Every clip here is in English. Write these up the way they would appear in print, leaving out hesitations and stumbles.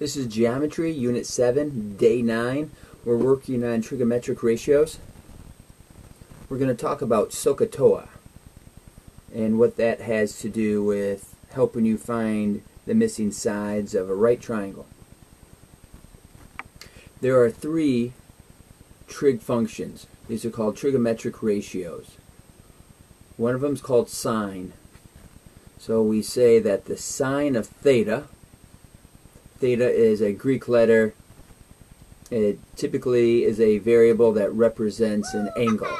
This is Geometry, Unit 7, Day 9. We're working on trigonometric ratios. We're going to talk about SOH CAH TOA and what that has to do with helping you find the missing sides of a right triangle. There are three trig functions. These are called trigonometric ratios. One of them is called sine. So we say that the sine of theta is a Greek letter. It typically is a variable that represents an angle.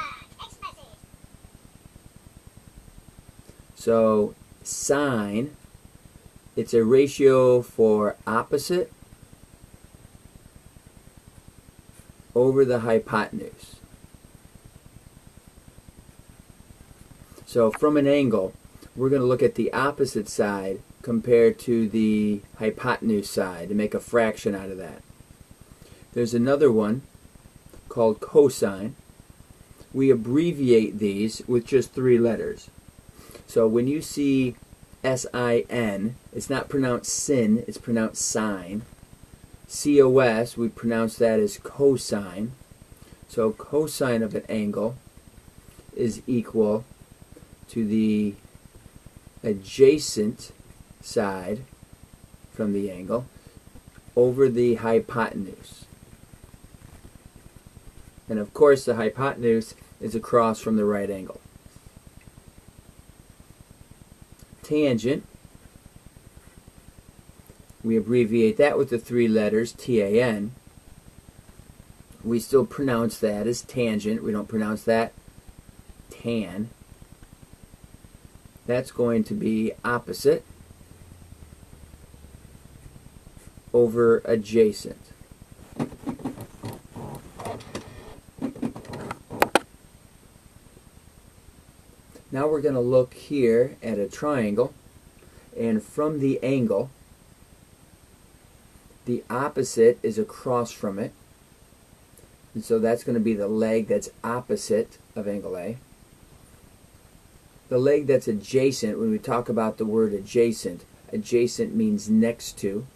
So sine, it's a ratio for opposite over the hypotenuse. So from an angle, we're going to look at the opposite side compared to the hypotenuse side and make a fraction out of that. There's another one called cosine. We abbreviate these with just three letters. So when you see S-I-N, it's not pronounced sin, it's pronounced sine. C-O-S, we pronounce that as cosine. So cosine of an angle is equal to the adjacent side from the angle over the hypotenuse. And of course the hypotenuse is across from the right angle. Tangent, we abbreviate that with the three letters T-A-N. We still pronounce that as tangent. We don't pronounce that tan. That's going to be opposite over adjacent. Now we're going to look here at a triangle, and from the angle, the opposite is across from it, and so that's going to be the leg that's opposite of angle A. The leg that's adjacent, when we talk about the word adjacent, adjacent means next to.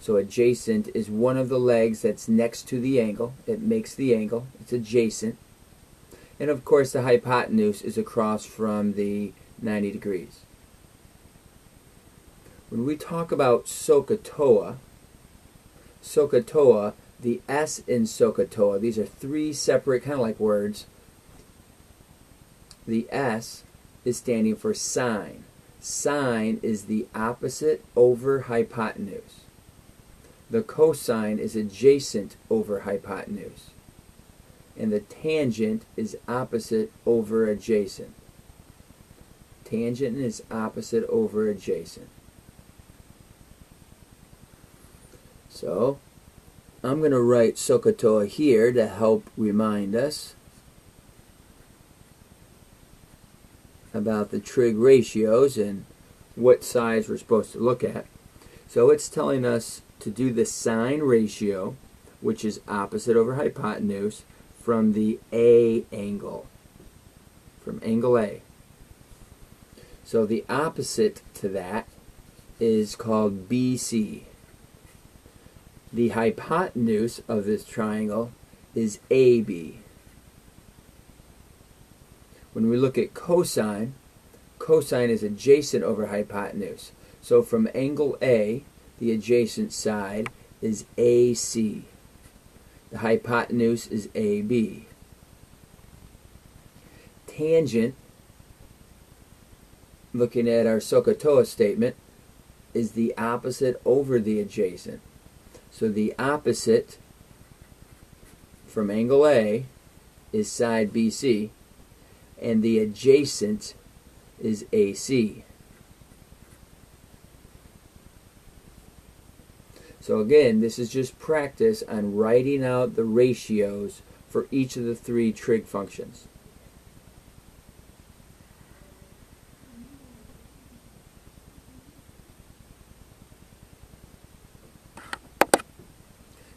So adjacent is one of the legs that's next to the angle. It makes the angle. It's adjacent. And of course the hypotenuse is across from the 90 degrees. When we talk about SOH CAH TOA, the S in SOH CAH TOA, these are three separate, kind of like words. The S is standing for sine. Sine is the opposite over hypotenuse. The cosine is adjacent over hypotenuse. And the tangent is opposite over adjacent. Tangent is opposite over adjacent. So I'm going to write SOH CAH TOA here to help remind us about the trig ratios and what sides we're supposed to look at. So it's telling us to do the sine ratio, which is opposite over hypotenuse, from the A angle, from angle A. So the opposite to that is called BC. The hypotenuse of this triangle is AB. When we look at cosine, cosine is adjacent over hypotenuse. So from angle A, the adjacent side is AC. The hypotenuse is AB. Tangent, looking at our SOH CAH TOA statement, is the opposite over the adjacent. So the opposite from angle A is side BC, and the adjacent is AC. So again, this is just practice on writing out the ratios for each of the three trig functions.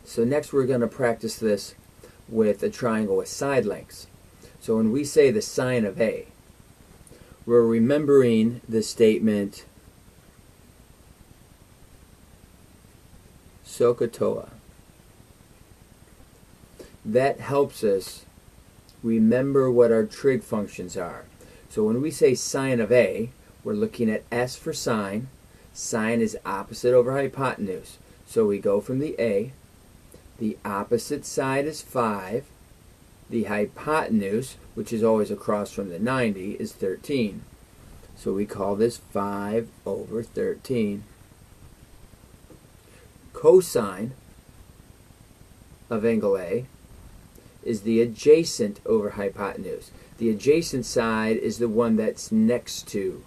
So next we're going to practice this with a triangle with side lengths. So when we say the sine of A, we're remembering the statement SOH CAH TOA. That helps us remember what our trig functions are. So when we say sine of A, we're looking at S for sine. Sine is opposite over hypotenuse. So we go from the A. The opposite side is 5. The hypotenuse, which is always across from the 90, is 13. So we call this 5 over 13. Cosine of angle A is the adjacent over hypotenuse. The adjacent side is the one that's next to.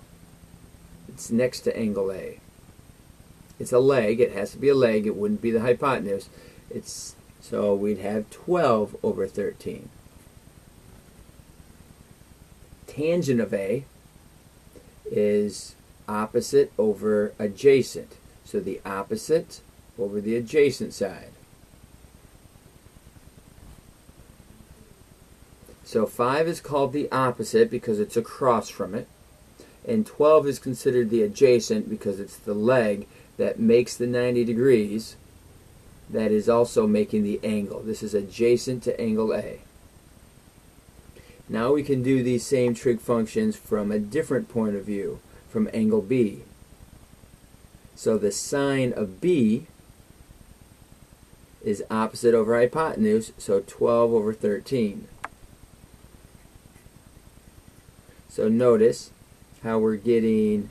It's next to angle A. It's a leg. It has to be a leg. It wouldn't be the hypotenuse. So we'd have 12 over 13. Tangent of A is opposite over adjacent. So the opposite over the adjacent side. So 5 is called the opposite because it's across from it. And 12 is considered the adjacent because it's the leg that makes the 90 degrees that is also making the angle. This is adjacent to angle A. Now we can do these same trig functions from a different point of view, from angle B. So the sine of B is opposite over hypotenuse, so 12 over 13. So notice how we're getting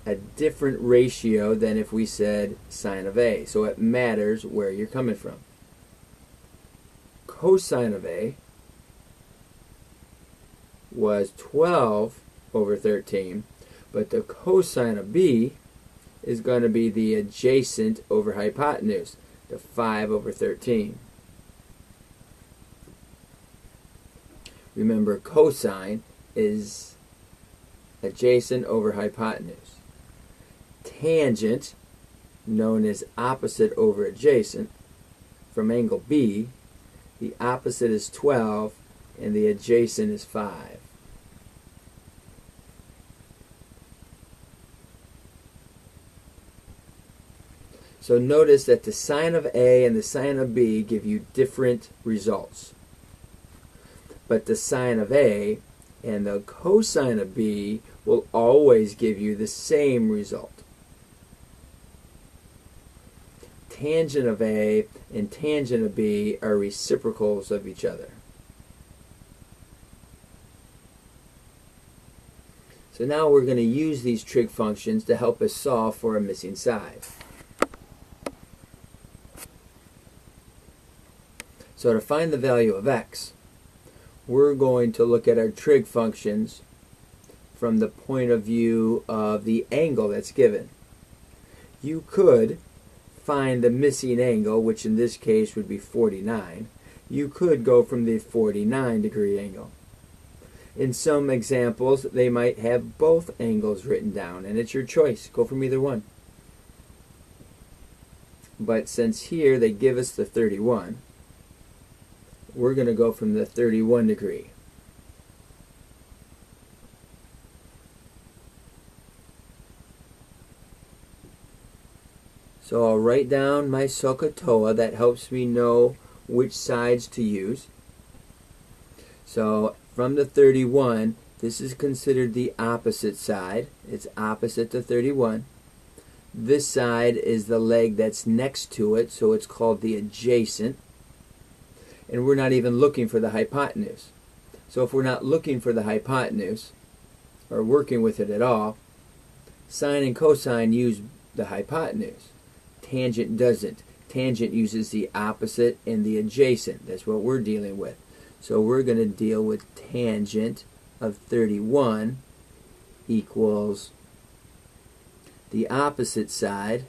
a different ratio than if we said sine of A. So it matters where you're coming from. Cosine of A was 12 over 13, but the cosine of B is going to be the adjacent over hypotenuse, the 5 over 13. Remember, cosine is adjacent over hypotenuse. Tangent, known as opposite over adjacent, from angle B, the opposite is 12 and the adjacent is 5. So notice that the sine of A and the sine of B give you different results. But the sine of A and the cosine of B will always give you the same result. Tangent of A and tangent of B are reciprocals of each other. So now we're going to use these trig functions to help us solve for a missing side. So to find the value of x, we're going to look at our trig functions from the point of view of the angle that's given. You could find the missing angle, which in this case would be 49. You could go from the 49 degree angle. In some examples, they might have both angles written down, and it's your choice. Go from either one. But since here they give us the 31, we're going to go from the 31 degree. So I'll write down my SOH CAH TOA. That helps me know which sides to use. So from the 31, this is considered the opposite side. It's opposite to 31. This side is the leg that's next to it, so it's called the adjacent. And we're not even looking for the hypotenuse. So if we're not looking for the hypotenuse, or working with it at all, sine and cosine use the hypotenuse. Tangent doesn't. Tangent uses the opposite and the adjacent. That's what we're dealing with. So we're going to deal with tangent of 31 equals the opposite side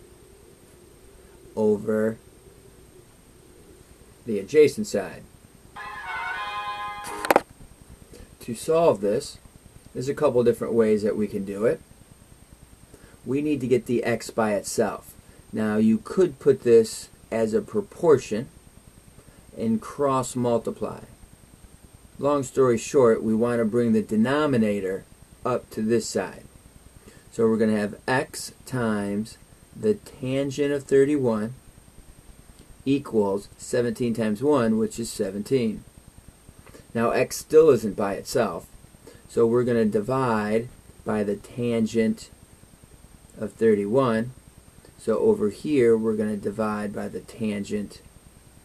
over the adjacent side. To solve this, there's a couple different ways that we can do it. We need to get the x by itself. Now you could put this as a proportion and cross multiply. Long story short, we want to bring the denominator up to this side. So we're going to have x times the tangent of 31 equals 17 times 1, which is 17. Now x still isn't by itself, so we're going to divide by the tangent of 31. So over here we're going to divide by the tangent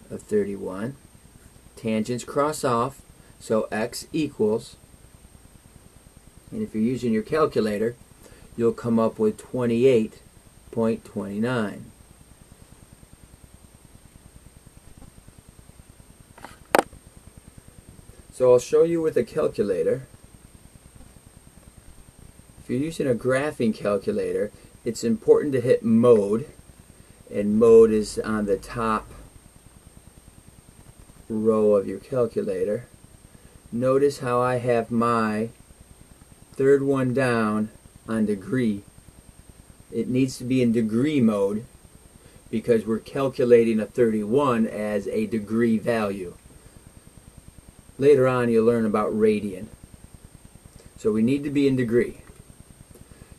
of 31. Tangents cross off, so x equals, and if you're using your calculator, you'll come up with 28.29. So I'll show you with a calculator. If you're using a graphing calculator, it's important to hit mode, and mode is on the top row of your calculator. Notice how I have my third one down on degree. It needs to be in degree mode because we're calculating a 31 as a degree value. Later on you'll learn about radian. So we need to be in degree.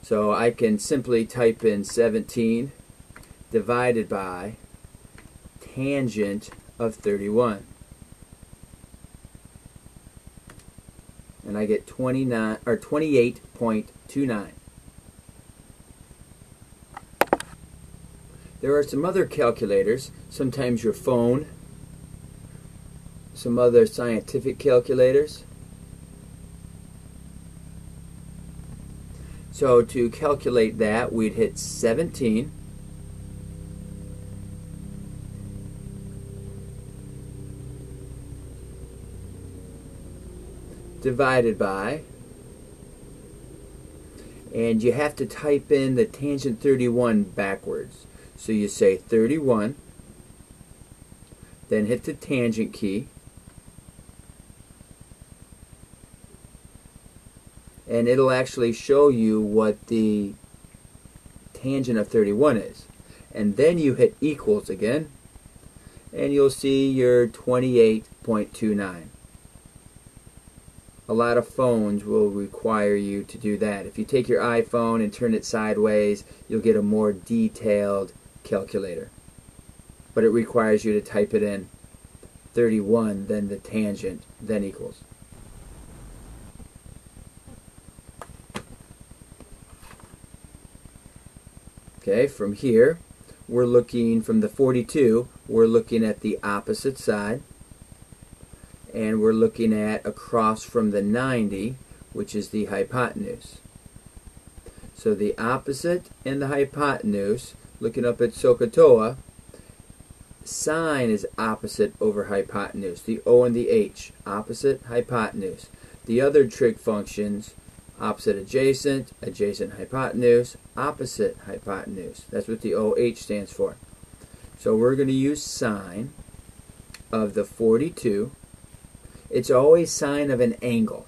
So I can simply type in 17 divided by tangent of 31. And I get 28.29. There are some other calculators, sometimes your phone, some other scientific calculators. So to calculate that, we'd hit 17 divided by, and you have to type in the tangent 31 backwards. So you say 31, then hit the tangent key, and it'll actually show you what the tangent of 31 is. And then you hit equals again, and you'll see your 28.29. A lot of phones will require you to do that. If you take your iPhone and turn it sideways, you'll get a more detailed calculator. But it requires you to type it in 31, then the tangent, then equals. Okay, from here, we're looking from the 42, we're looking at the opposite side, and we're looking at across from the 90, which is the hypotenuse. So the opposite and the hypotenuse, looking up at SOH CAH TOA, sine is opposite over hypotenuse. The O and the H, opposite, hypotenuse. The other trig functions, opposite adjacent, adjacent hypotenuse, opposite hypotenuse. That's what the OH stands for. So we're going to use sine of the 42. It's always sine of an angle,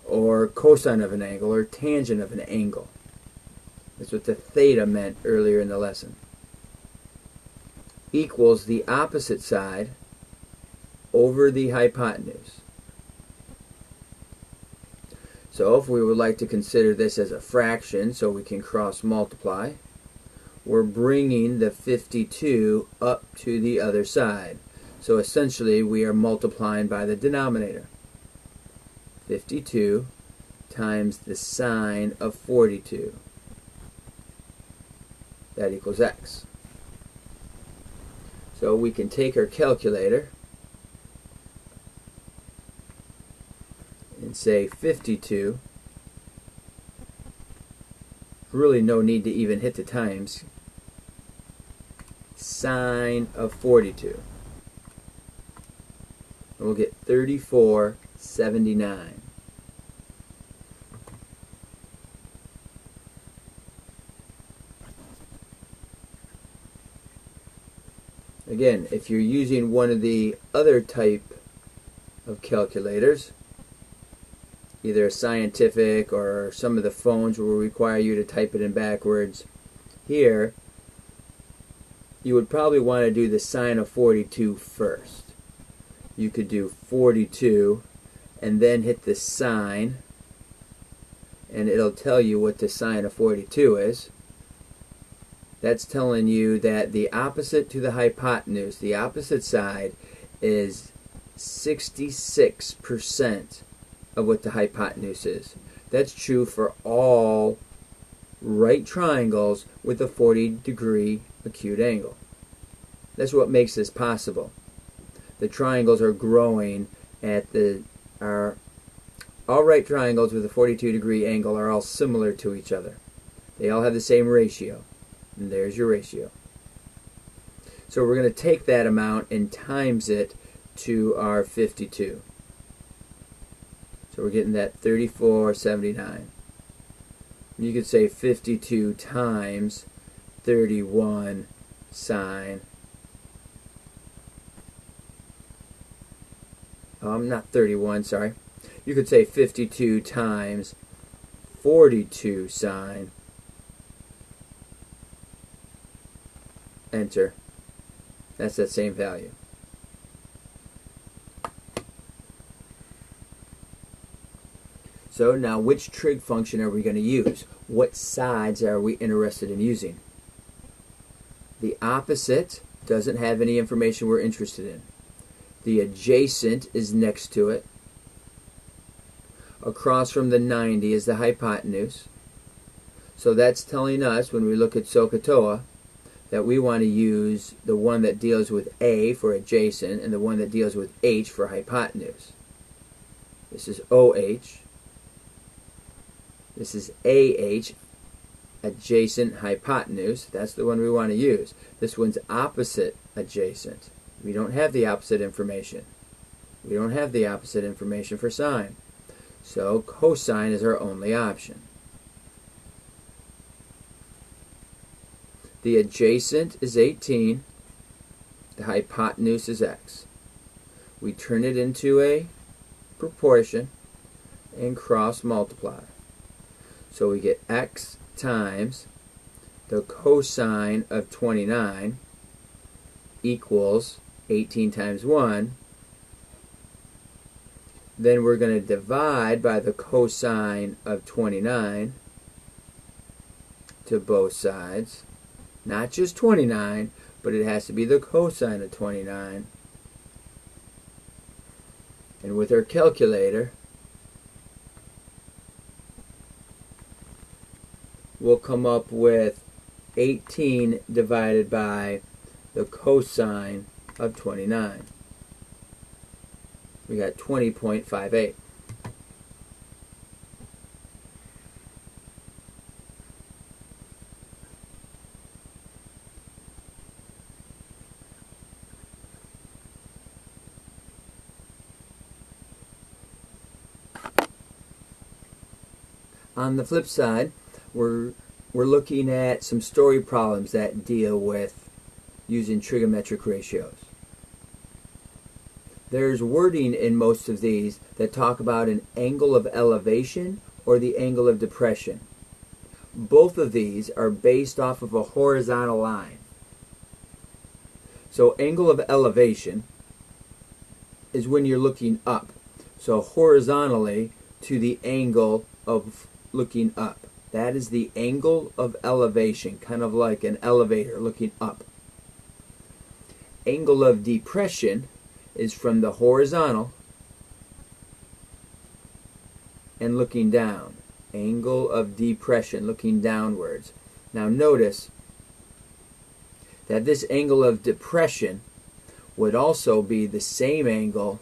or cosine of an angle, or tangent of an angle. That's what the theta meant earlier in the lesson. Equals the opposite side over the hypotenuse. So if we would like to consider this as a fraction, so we can cross multiply, we're bringing the 52 up to the other side. So essentially we are multiplying by the denominator. 52 times the sine of 42. That equals x. So we can take our calculator and say 52. Really no need to even hit the times. Sine of 42. And we'll get 34.79. Again, if you're using one of the other type of calculators, either a scientific or some of the phones will require you to type it in backwards, here you would probably want to do the sine of 42 first. You could do 42 and then hit the sine, and it'll tell you what the sine of 42 is. that's telling you that the opposite to the hypotenuse, the opposite side, is 66% of what the hypotenuse is. That's true for all right triangles with a 40-degree acute angle. That's what makes this possible. The triangles are growing at all right triangles with a 42-degree angle are all similar to each other. They all have the same ratio. And there's your ratio. So we're going to take that amount and times it to our 52. So we're getting that 3479. You could say 52 times 31 sine. Not 31, sorry. You could say 52 times 42 sine. Enter. That's that same value. So now, which trig function are we going to use? What sides are we interested in using? The opposite doesn't have any information we're interested in. The adjacent is next to it. Across from the 90 is the hypotenuse. So that's telling us, when we look at SOH CAH TOA, that we want to use the one that deals with A for adjacent and the one that deals with H for hypotenuse. This is OH. This is AH, adjacent hypotenuse. That's the one we want to use. This one's opposite adjacent. We don't have the opposite information. We don't have the opposite information for sine. So cosine is our only option. The adjacent is 18. The hypotenuse is x. We turn it into a proportion and cross multiply. So we get x times the cosine of 29 equals 18 times 1. Then we're going to divide by the cosine of 29 to both sides. Not just 29, but it has to be the cosine of 29. And with our calculator, we'll come up with 18 divided by the cosine of 29. We got 20.58. On the flip side, we're looking at some story problems that deal with using trigonometric ratios. There's wording in most of these that talk about an angle of elevation or the angle of depression. Both of these are based off of a horizontal line. So angle of elevation is when you're looking up. So horizontally to the angle of looking up. That is the angle of elevation, kind of like an elevator looking up. Angle of depression is from the horizontal and looking down. Angle of depression, looking downwards. Now notice that this angle of depression would also be the same angle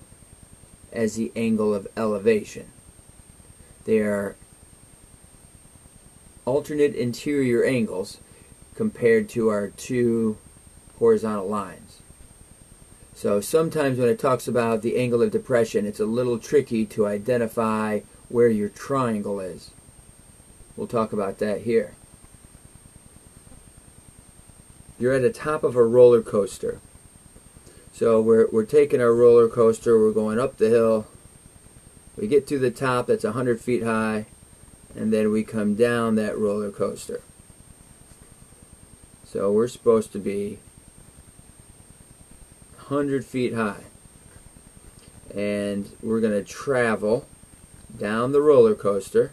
as the angle of elevation. They are alternate interior angles compared to our two horizontal lines. So sometimes when it talks about the angle of depression, it's a little tricky to identify where your triangle is. We'll talk about that here. You're at the top of a roller coaster. So we're taking our roller coaster, we're going up the hill. We get to the top, that's 100 feet high, and then we come down that roller coaster. So we're supposed to be 100 feet high. And we're going to travel down the roller coaster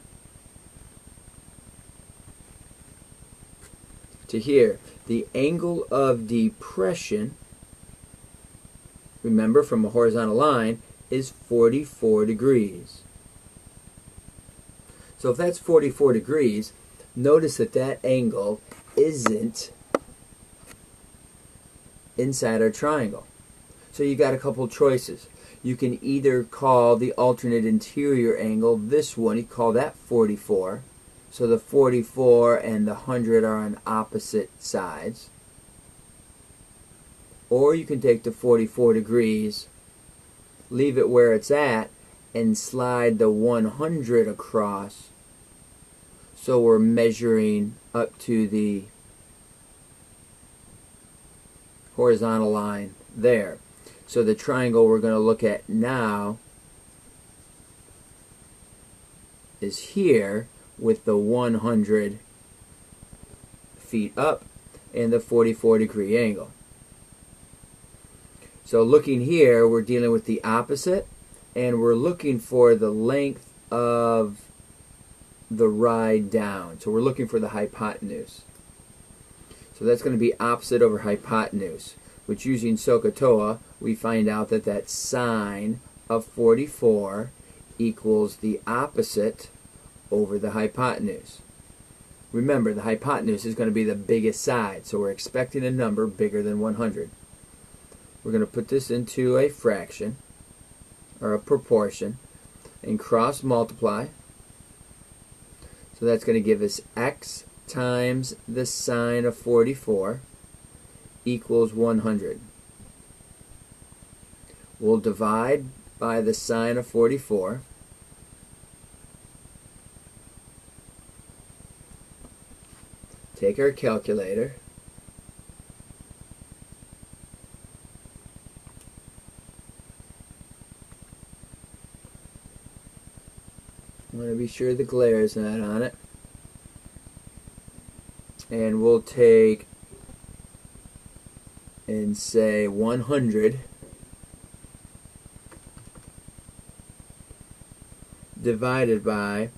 to here. The angle of depression, remember from a horizontal line, is 44 degrees. So if that's 44 degrees, notice that that angle isn't inside our triangle. So you got a couple choices. You can either call the alternate interior angle, this one, you call that 44. So the 44 and the 100 are on opposite sides. Or you can take the 44 degrees, leave it where it's at, and slide the 100 across. So we're measuring up to the horizontal line there. So the triangle we're going to look at now is here with the 100 feet up and the 44 degree angle. So looking here, we're dealing with the opposite, and we're looking for the length of the ride down. So we're looking for the hypotenuse. So that's going to be opposite over hypotenuse, which using SOH CAH TOA, we find out that that sine of 44 equals the opposite over the hypotenuse. Remember, the hypotenuse is going to be the biggest side, so we're expecting a number bigger than 100. We're going to put this into a fraction, or a proportion, and cross multiply. So that's going to give us x times the sine of 44 equals 100. We'll divide by the sine of 44. Take our calculator. I want to be sure the glare is not on it. And we'll take and say 100 divided by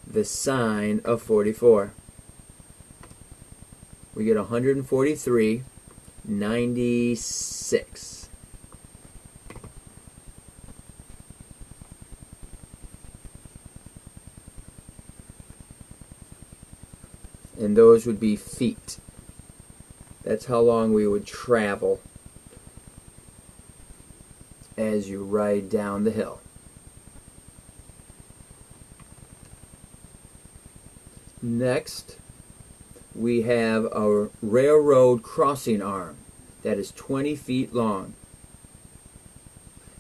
the sine of 44. We get 143.96. And those would be feet. That's how long we would travel as you ride down the hill. Next, we have a railroad crossing arm that is 20 feet long,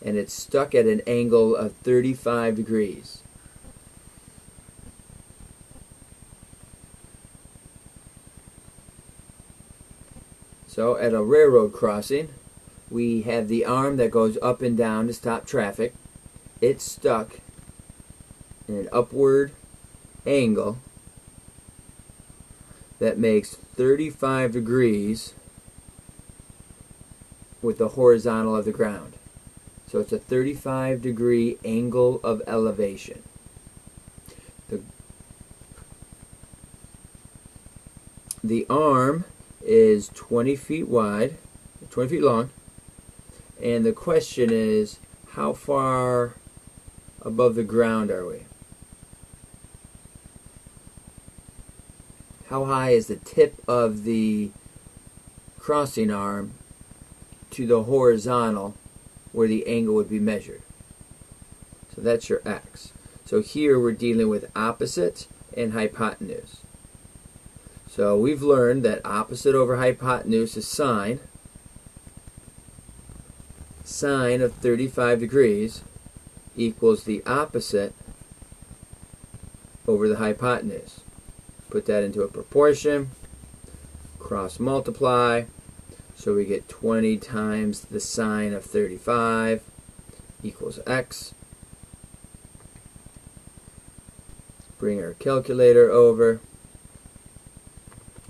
and it's stuck at an angle of 35 degrees. So at a railroad crossing, we have the arm that goes up and down to stop traffic. It's stuck in an upward angle that makes 35 degrees with the horizontal of the ground. So it's a 35 degree angle of elevation. The arm is 20 feet wide, 20 feet long, and the question is, how far above the ground are we? How high is the tip of the crossing arm to the horizontal where the angle would be measured? So that's your x. So here we're dealing with opposite and hypotenuse. So we've learned that opposite over hypotenuse is sine. Sine of 35 degrees equals the opposite over the hypotenuse. Put that into a proportion, cross multiply, so we get 20 times the sine of 35 equals x. Bring our calculator over.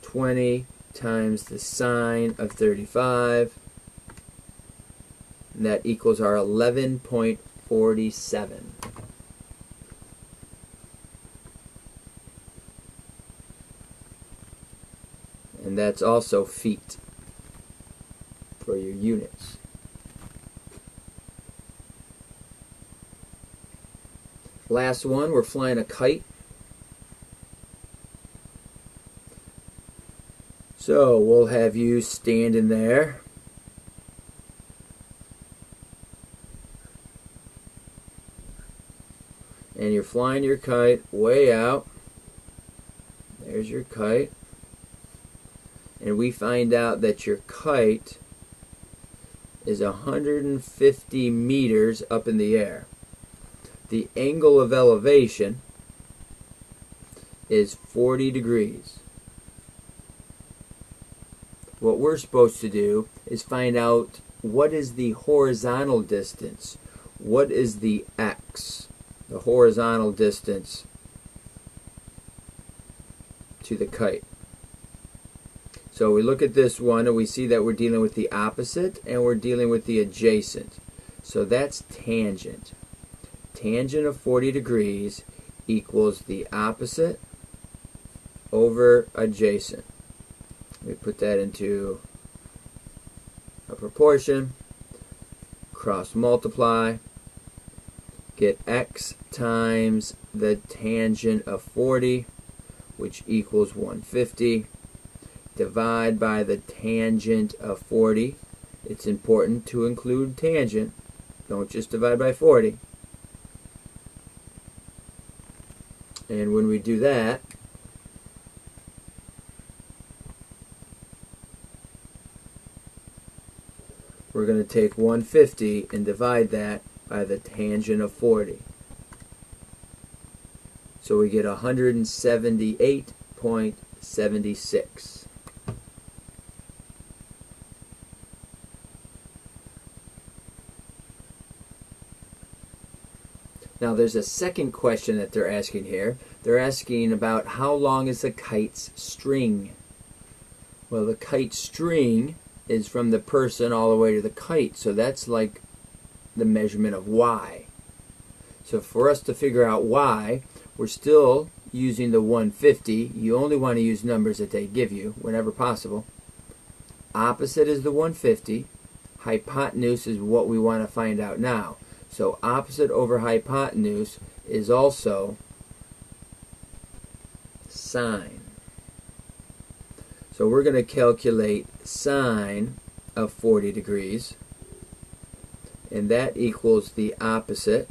20 times the sine of 35, and that equals our 11.47. And that's also feet for your units. Last one, we're flying a kite. So we'll have you standing there. And you're flying your kite way out. There's your kite. And we find out that your kite is 150 meters up in the air. The angle of elevation is 40 degrees. What we're supposed to do is find out what is the horizontal distance. What is the x, the horizontal distance to the kite. So we look at this one and we see that we're dealing with the opposite and we're dealing with the adjacent. So that's tangent. Tangent of 40 degrees equals the opposite over adjacent. We put that into a proportion, cross multiply, get x times the tangent of 40, which equals 150. Divide by the tangent of 40. It's important to include tangent. Don't just divide by 40. And when we do that, we're going to take 150 and divide that by the tangent of 40. So we get 178.76. Now there's a second question that they're asking here. They're asking about how long is the kite's string. Well, the kite string is from the person all the way to the kite, so that's like the measurement of y. So for us to figure out y, we're still using the 150. You only want to use numbers that they give you whenever possible. Opposite is the 150. Hypotenuse is what we want to find out now. So opposite over hypotenuse is also sine. So we're going to calculate sine of 40 degrees, and that equals the opposite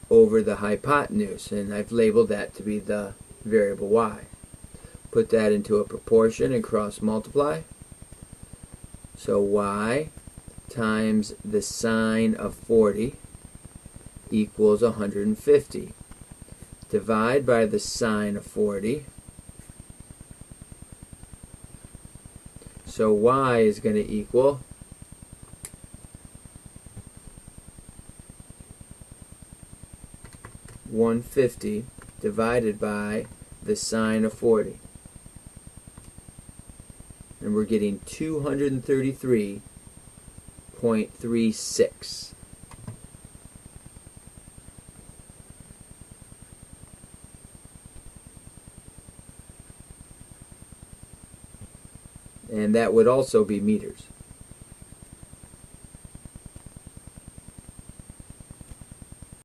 over the hypotenuse, and I've labeled that to be the variable y. Put that into a proportion and cross multiply. So y times the sine of 40 equals 150. Divide by the sine of 40. So y is going to equal 150 divided by the sine of 40. And we're getting 233.36. And that would also be meters.